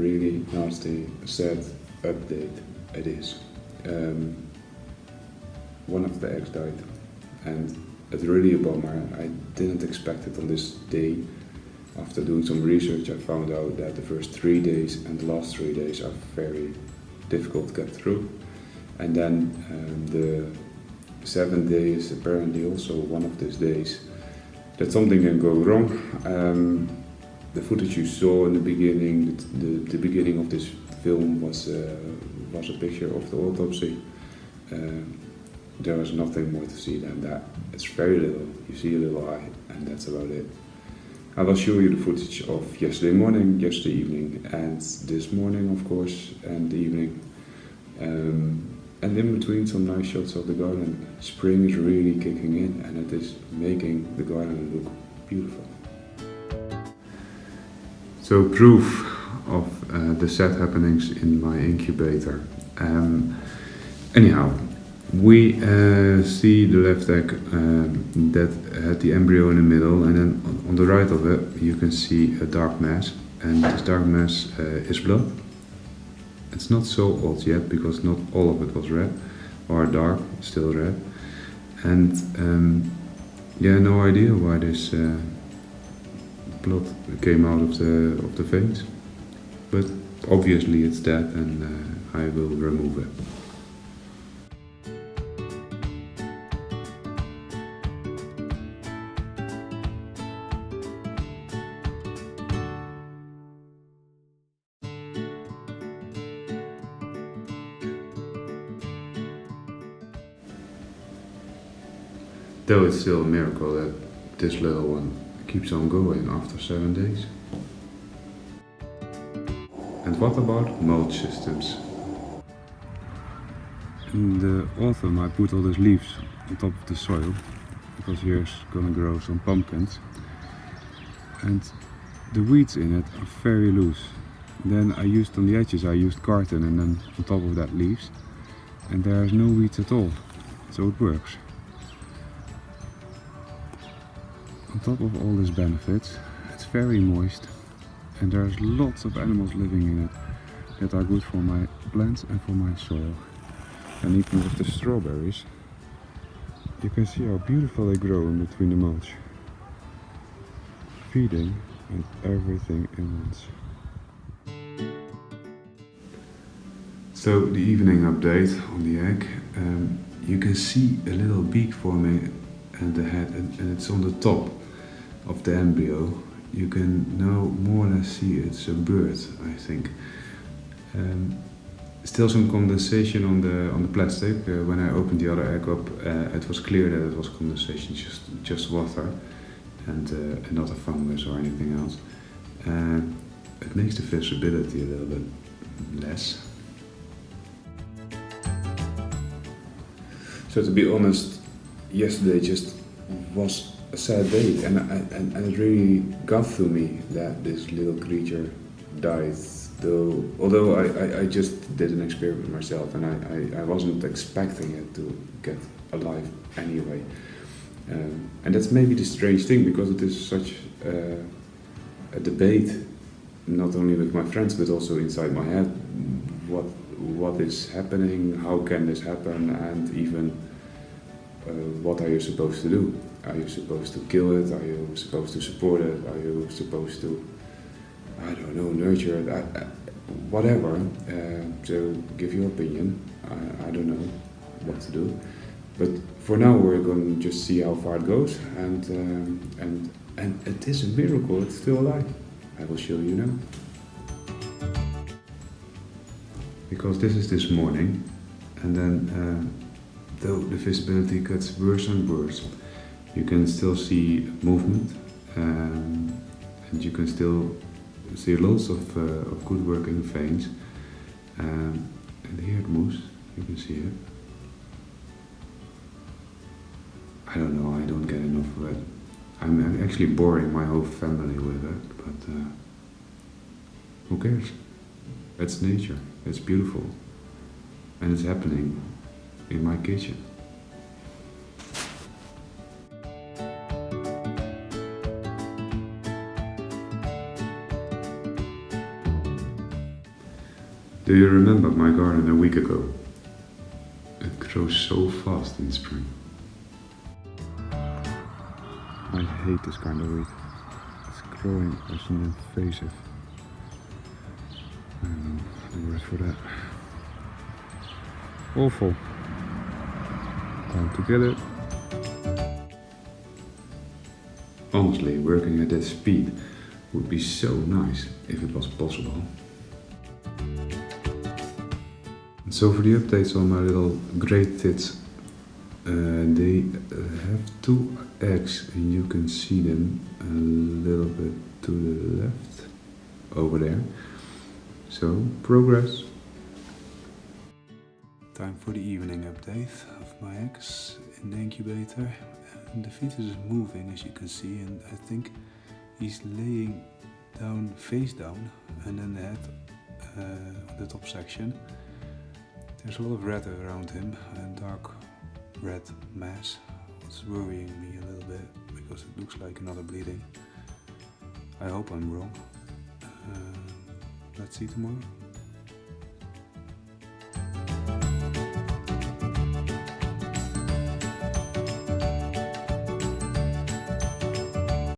really nasty, sad update it is. One of the eggs died, and it's really a bummer. I didn't expect it on this day. After doing some research, I found out that the first 3 days and the last 3 days are very difficult to get through. And then the 7th day is apparently also one of those days that something can go wrong. The footage you saw in the beginning, the beginning of this film was a picture of the autopsy. There was nothing more to see than that. It's very little. You see a little eye, and that's about it. I will show you the footage of yesterday morning, yesterday evening, and this morning, of course, and the evening. And in between, some nice shots of the garden. Spring is really kicking in, and it is making the garden look beautiful. So, proof of the sad happenings in my incubator. Anyhow, we see the left egg that had the embryo in the middle, and then on the right of it you can see a dark mass, and this dark mass is blood. It's not so old yet because not all of it was red or dark, still red, and yeah, no idea why this blood came out of the veins, but obviously it's dead, and I will remove it. Though it's still a miracle that this little one keeps on going after 7 days. And what about mulch systems? In the autumn I put all these leaves on top of the soil, because here's gonna grow some pumpkins. And the weeds in it are very loose. Then I used on the edges, I used carton, and then on top of that leaves. And there's no weeds at all, so it works. On top of all these benefits, it's very moist, and there's lots of animals living in it that are good for my plants and for my soil. And even with the strawberries, you can see how beautiful they grow in between the mulch, feeding and everything in once. So the evening update on the egg, you can see a little beak forming at the head, and it's on the top of the embryo. You can now more or less see it's a bird, I think. Still some condensation on the plastic. When I opened the other egg up, it was clear that it was condensation, just water, and not a fungus or anything else. It makes the visibility a little bit less. So to be honest, yesterday just was a sad day, and it really got through me that this little creature died. Although I just did an experiment myself, and I wasn't expecting it to get alive anyway. And that's maybe the strange thing, because it is such a debate, not only with my friends but also inside my head. What is happening? How can this happen? And even what are you supposed to do? Are you supposed to kill it? Are you supposed to support it? Are you supposed to, I don't know, nurture it? Whatever. So give your opinion. I don't know what to do. But for now we're going to just see how far it goes. And it is a miracle. It's still alive. I will show you now. Because this is this morning, and then though the visibility gets worse and worse, you can still see movement, and you can still see lots of good working veins. And here it moves, you can see it. I don't know, I don't get enough of it. I'm actually boring my whole family with it, but who cares? It's nature, it's beautiful, and it's happening in my kitchen. Do you remember my garden a week ago? It grows so fast in spring. I hate this kind of weed. It's growing as an invasive. I don't know the word for that. Awful. Time to get it. Honestly, working at that speed would be so nice if it was possible. And so for the updates on my little great tits, they have 2 eggs and you can see them a little bit to the left over there. So progress. Time for the evening update of my eggs in the incubator. And the fetus is moving, as you can see, and I think he's laying down face down and then the head on the top section. There's a lot of red around him, a dark red mass. It's worrying me a little bit because it looks like another bleeding. I hope I'm wrong. Let's see tomorrow.